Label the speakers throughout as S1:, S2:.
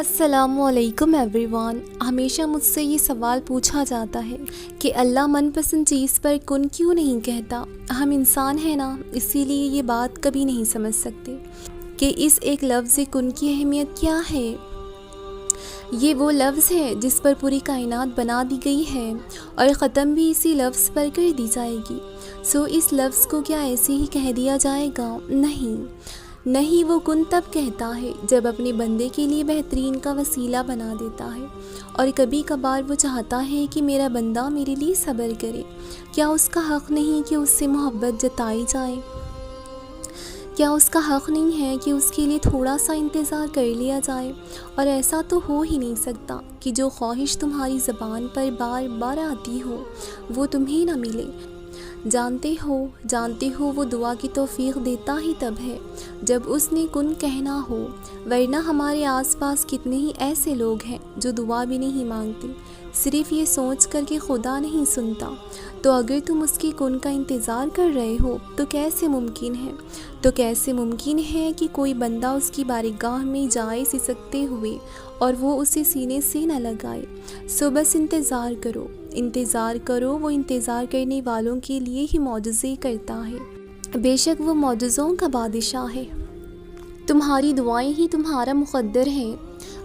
S1: السلام علیکم every one. ہمیشہ مجھ سے یہ سوال پوچھا جاتا ہے کہ اللہ من پسند چیز پر کن کیوں نہیں کہتا۔ ہم انسان ہیں نا، اسی لیے یہ بات کبھی نہیں سمجھ سکتے کہ اس ایک لفظ کن کی اہمیت کیا ہے۔ یہ وہ لفظ ہے جس پر پوری کائنات بنا دی گئی ہے اور ختم بھی اسی لفظ پر کر دی جائے گی۔ اس لفظ کو کیا ایسے ہی کہہ دیا جائے گا؟ نہیں، وہ کن تب کہتا ہے جب اپنے بندے کے لیے بہترین کا وسیلہ بنا دیتا ہے، اور کبھی کبھار وہ چاہتا ہے کہ میرا بندہ میرے لیے صبر کرے۔ کیا اس کا حق نہیں کہ اس سے محبت جتائی جائے؟ کیا اس کا حق نہیں ہے کہ اس کے لیے تھوڑا سا انتظار کر لیا جائے؟ اور ایسا تو ہو ہی نہیں سکتا کہ جو خواہش تمہاری زبان پر بار بار آتی ہو وہ تمہیں نہ ملے۔ جانتے ہو وہ دعا کی توفیق دیتا ہی تب ہے جب اس نے کن کہنا ہو، ورنہ ہمارے آس پاس کتنے ہی ایسے لوگ ہیں جو دعا بھی نہیں مانگتے، صرف یہ سوچ کر کہ خدا نہیں سنتا۔ تو اگر تم اس کی کن کا انتظار کر رہے ہو تو کیسے ممکن ہے کہ کوئی بندہ اس کی بارگاہ میں جائے سسکتے ہوئے اور وہ اسے سینے سے نہ لگائے؟ بس انتظار کرو، وہ انتظار کرنے والوں کے لیے ہی معجزے کرتا ہے۔ بے شک وہ معجزوں کا بادشاہ ہے۔ تمہاری دعائیں ہی تمہارا مقدر ہیں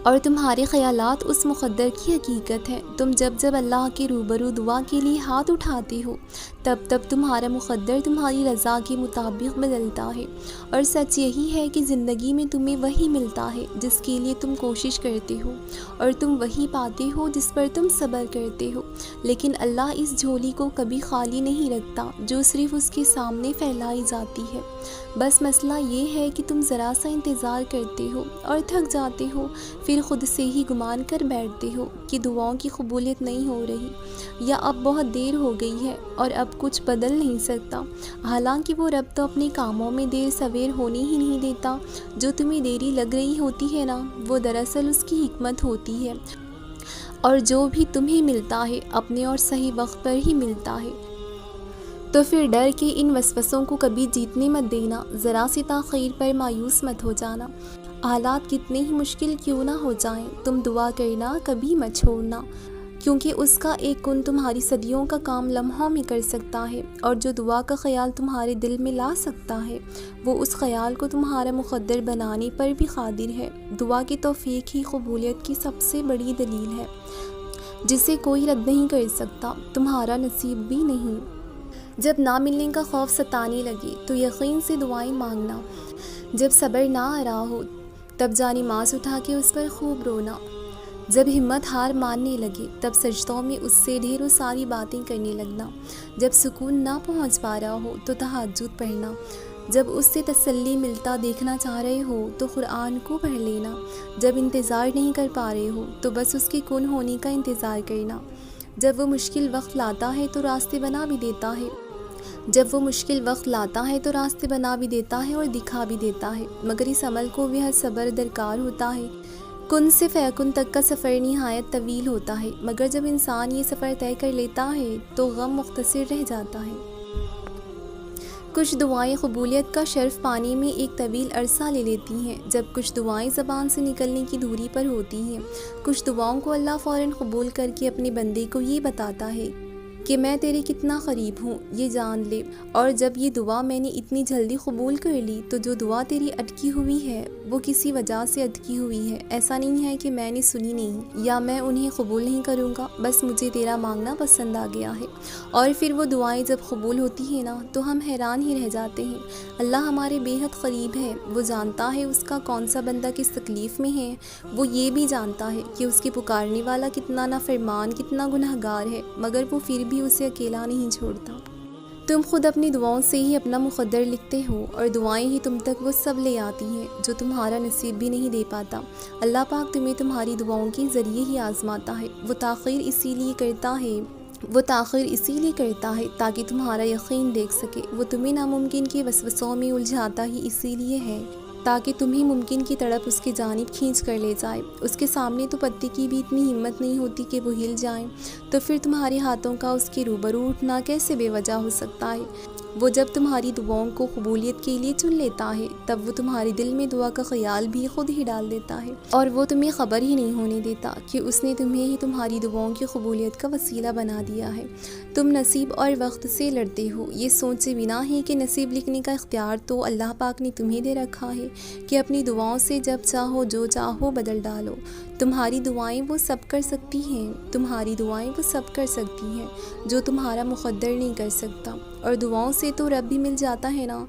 S1: اور تمہارے خیالات اس مقدر کی حقیقت ہے۔ تم جب اللہ کے روبرو دعا کے لیے ہاتھ اٹھاتے ہو تب تمہارا مقدر تمہاری رضا کے مطابق بدلتا ہے، اور سچ یہی ہے کہ زندگی میں تمہیں وہی ملتا ہے جس کے لیے تم کوشش کرتے ہو، اور تم وہی پاتے ہو جس پر تم صبر کرتے ہو۔ لیکن اللہ اس جھولی کو کبھی خالی نہیں رکھتا جو صرف اس کے سامنے پھیلائی جاتی ہے۔ بس مسئلہ یہ ہے کہ تم ذرا سا انتظار کرتے ہو اور تھک جاتے ہو، پھر خود سے ہی گمان کر بیٹھتے ہو کہ دعاؤں کی قبولیت نہیں ہو رہی، یا اب بہت دیر ہو گئی ہے اور اب کچھ بدل نہیں سکتا۔ حالانکہ وہ رب تو اپنے کاموں میں دیر سویر ہونے ہی نہیں دیتا۔ جو تمہیں دیری لگ رہی ہوتی ہے نا، وہ دراصل اس کی حکمت ہوتی ہے، اور جو بھی تمہیں ملتا ہے اپنے اور صحیح وقت پر ہی ملتا ہے۔ تو پھر ڈر کے ان وسوسوں کو کبھی جیتنے مت دینا، ذرا سی تاخیر پر مایوس مت ہو جانا۔ حالات کتنے ہی مشکل کیوں نہ ہو جائیں، تم دعا کرنا کبھی مت چھوڑنا، کیونکہ اس کا ایک کن تمہاری صدیوں کا کام لمحوں میں کر سکتا ہے، اور جو دعا کا خیال تمہارے دل میں لا سکتا ہے وہ اس خیال کو تمہارا مقدر بنانے پر بھی قادر ہے۔ دعا کی توفیق ہی قبولیت کی سب سے بڑی دلیل ہے، جسے کوئی رد نہیں کر سکتا، تمہارا نصیب بھی نہیں۔ جب نہ ملنے کا خوف ستانے لگے تو یقین سے دعائیں مانگنا، جب صبر نہ آ رہا ہو تب جانماز اٹھا کے اس پر خوب رونا، جب ہمت ہار ماننے لگے تب سجدوں میں اس سے ڈھیروں ساری باتیں کرنے لگنا، جب سکون نہ پہنچ پا رہا ہو تو تہجد پڑھنا، جب اس سے تسلی ملتا دیکھنا چاہ رہے ہو تو قرآن کو پڑھ لینا، جب انتظار نہیں کر پا رہے ہو تو بس اس کے کن ہونے کا انتظار کرنا۔ جب وہ مشکل وقت لاتا ہے تو راستے بنا بھی دیتا ہے اور دکھا بھی دیتا ہے، مگر اس عمل کو بہت صبر درکار ہوتا ہے۔ کن سے فیکن تک کا سفر نہایت طویل ہوتا ہے، مگر جب انسان یہ سفر طے کر لیتا ہے تو غم مختصر رہ جاتا ہے۔ کچھ دعائیں قبولیت کا شرف پانے میں ایک طویل عرصہ لے لیتی ہیں، جب کچھ دعائیں زبان سے نکلنے کی دوری پر ہوتی ہیں۔ کچھ دعاؤں کو اللہ فوراً قبول کر کے اپنے بندے کو یہ بتاتا ہے کہ میں تیرے کتنا قریب ہوں، یہ جان لے۔ اور جب یہ دعا میں نے اتنی جلدی قبول کر لی تو جو دعا تیری اٹکی ہوئی ہے وہ کسی وجہ سے اٹکی ہوئی ہے۔ ایسا نہیں ہے کہ میں نے سنی نہیں یا میں انہیں قبول نہیں کروں گا، بس مجھے تیرا مانگنا پسند آ گیا ہے۔ اور پھر وہ دعائیں جب قبول ہوتی ہیں نا تو ہم حیران ہی رہ جاتے ہیں۔ اللہ ہمارے بے حد قریب ہے، وہ جانتا ہے اس کا کون سا بندہ کس تکلیف میں ہے، وہ یہ بھی جانتا ہے کہ اس کے پکارنے والا کتنا نافرمان، کتنا گنہگار ہے، مگر وہ پھر بھی اسے اکیلا نہیں چھوڑتا۔ تم خود اپنی دعاؤں سے ہی اپنا مقدر لکھتے ہو، اور دعائیں ہی تم تک وہ سب لے آتی ہیں جو تمہارا نصیب بھی نہیں دے پاتا۔ اللہ پاک تمہیں تمہاری دعاؤں کے ذریعے ہی آزماتا ہے۔ وہ تاخیر اسی لیے کرتا ہے تاکہ تمہارا یقین دیکھ سکے۔ وہ تمہیں ناممکن کے وسوسوں میں الجھاتا ہی اسی لیے ہے تاکہ تمہیں ممکن کی طرف اس کی جانب کھینچ کر لے جائے۔ اس کے سامنے تو پتے کی بھی اتنی ہمت نہیں ہوتی کہ وہ ہل جائیں، تو پھر تمہارے ہاتھوں کا اس کے روبرو اٹھنا کیسے بے وجہ ہو سکتا ہے؟ وہ جب تمہاری دعاؤں کو قبولیت کے لیے چن لیتا ہے تب وہ تمہارے دل میں دعا کا خیال بھی خود ہی ڈال دیتا ہے، اور وہ تمہیں خبر ہی نہیں ہونے دیتا کہ اس نے تمہیں ہی تمہاری دعاؤں کی قبولیت کا وسیلہ بنا دیا ہے۔ تم نصیب اور وقت سے لڑتے ہو، یہ سوچے بنا ہی کہ نصیب لکھنے کا اختیار تو اللہ پاک نے تمہیں دے رکھا ہے کہ اپنی دعاؤں سے جب چاہو جو چاہو بدل ڈالو۔ تمہاری دعائیں وہ سب کر سکتی ہیں، تمہاری دعائیں وہ سب کر سکتی ہیں جو تمہارا مقدر نہیں کر سکتا، اور دعاؤں سے تو رب بھی مل جاتا ہے نا،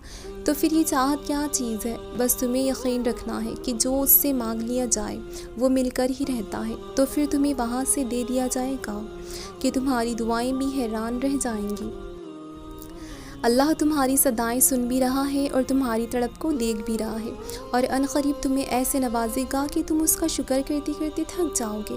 S1: تو پھر یہ چاہت کیا چیز ہے؟ بس تمہیں یقین رکھنا ہے کہ جو اس سے مانگ لیا جائے وہ مل کر ہی رہتا ہے، تو پھر تمہیں وہاں سے دے دیا جائے گا کہ تمہاری دعائیں بھی حیران رہ جائیں گی۔ اللہ تمہاری صدائیں سن بھی رہا ہے اور تمہاری تڑپ کو دیکھ بھی رہا ہے، اور ان قریب تمہیں ایسے نوازے گا کہ تم اس کا شکر کرتے کرتے تھک جاؤ گے۔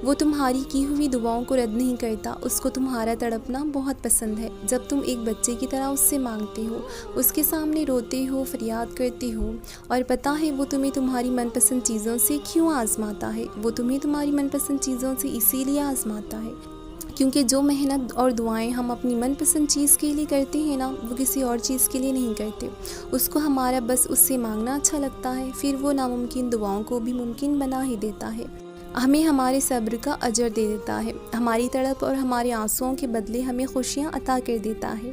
S1: وہ تمہاری کی ہوئی دعاؤں کو رد نہیں کرتا، اس کو تمہارا تڑپنا بہت پسند ہے۔ جب تم ایک بچے کی طرح اس سے مانگتے ہو، اس کے سامنے روتے ہو، فریاد کرتے ہو، اور پتہ ہے وہ تمہیں تمہاری من پسند چیزوں سے کیوں آزماتا ہے؟ وہ تمہیں تمہاری من پسند چیزوں سے اسی لیے آزماتا ہے کیونکہ جو محنت اور دعائیں ہم اپنی من پسند چیز کے لیے کرتے ہیں نا، وہ کسی اور چیز کے لیے نہیں کرتے۔ اس کو ہمارا بس اس سے مانگنا اچھا لگتا ہے، پھر وہ ناممکن دعاؤں کو بھی ممکن بنا ہی دیتا ہے، ہمیں ہمارے صبر کا اجر دے دیتا ہے، ہماری تڑپ اور ہمارے آنسوؤں کے بدلے ہمیں خوشیاں عطا کر دیتا ہے۔